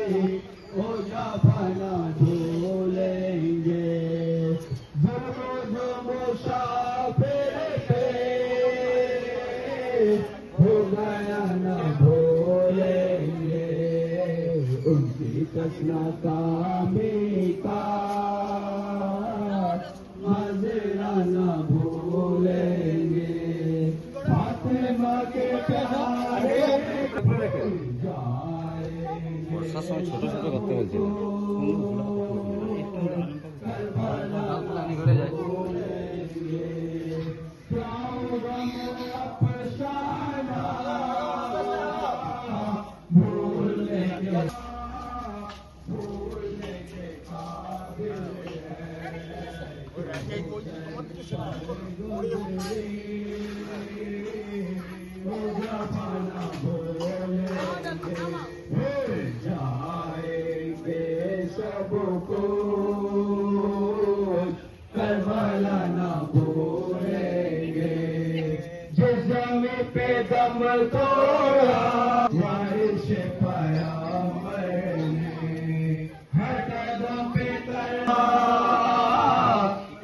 हो जापाना भूलेंगे जुल्म जो मुसाफिर थे हो गया न भूलेंगे उनकी कसना कामी का मजरा न भूलेंगे फातिमा के प्यारे বর্ষার সময় ছোট ছোট করতে বলছিল ঘরে যায় सबको करबला न भूलेंगे जिस जमीन पे दम तोड़ा बारिश पाया मैंने हर कदम पे करना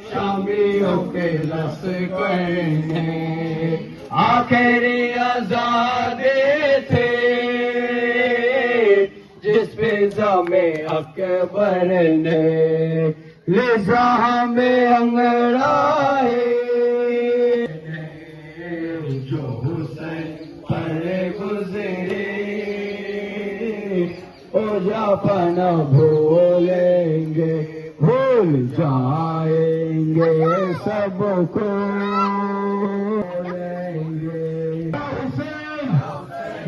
शामियों के लश्कर ने आखिरी आजादी थे जिस पे ज़मे अकबर ने लिजा हमें अंगड़ाए जो हुसैन पर गुजरे ओ जापाना भूलेंगे भूल जाएंगे सबको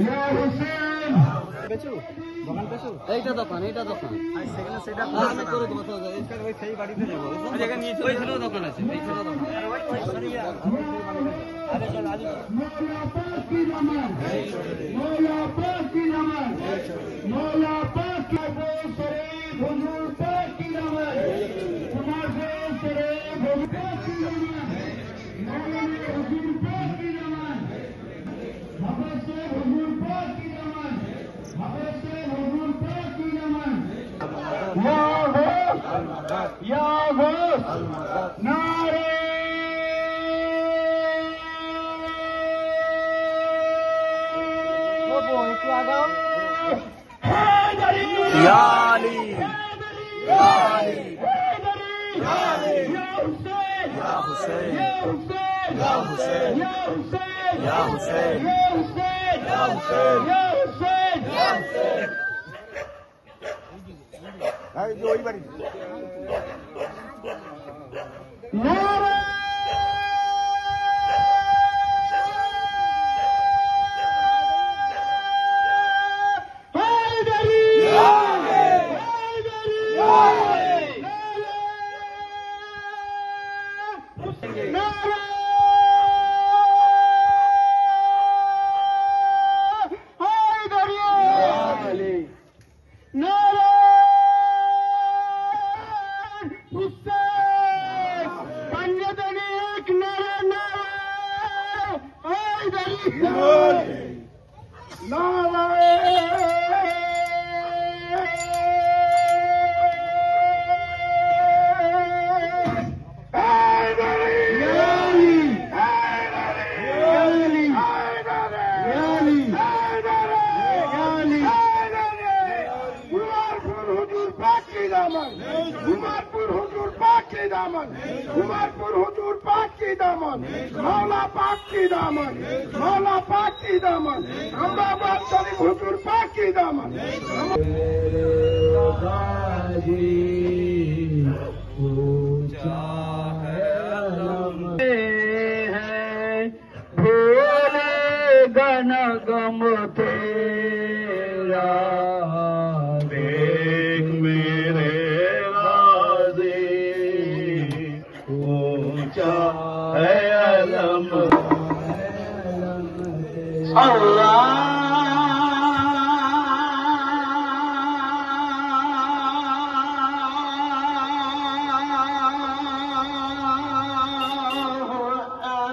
या हुसैन এইটা দোকান সেখানে সেটা আমি করে দেবো তো এইখানে ওই সেই বাড়িতে যাব ওই জায়গা নিয়ে ওই ছিল দোকান আছে এই ছিল দোকান আরে চল আজ মৌলা পাক কি রহমান মৌলা পাক কি রহমান মৌলা পাক কি শরীফ হুজুর পাক কি রহমান তোমার শরীফ হুজুর পাক কি রহমান মৌলা হুজুর পাক কি রহমান বাবা से হুজুর পাক কি রহমান বাবা से হুজুর পাক কি রহমান या घोष नारे या अली या अली या हुसैन या हुसैन या हुसैन या हुसैन या हुसैन या हुसैन या हुसैन आई जो ही बड़ी नारे उमरपुर हुजूर पाक के दामन उमरपुर हुजूर पाक के दामन मौला पाक के दामन मौला पाक के दामन अहमदाबाद शरीफ हुजूर पाक के दामन भूलेगा न गम तेरा देख मेरे गाज़ी ऊंचा है अलम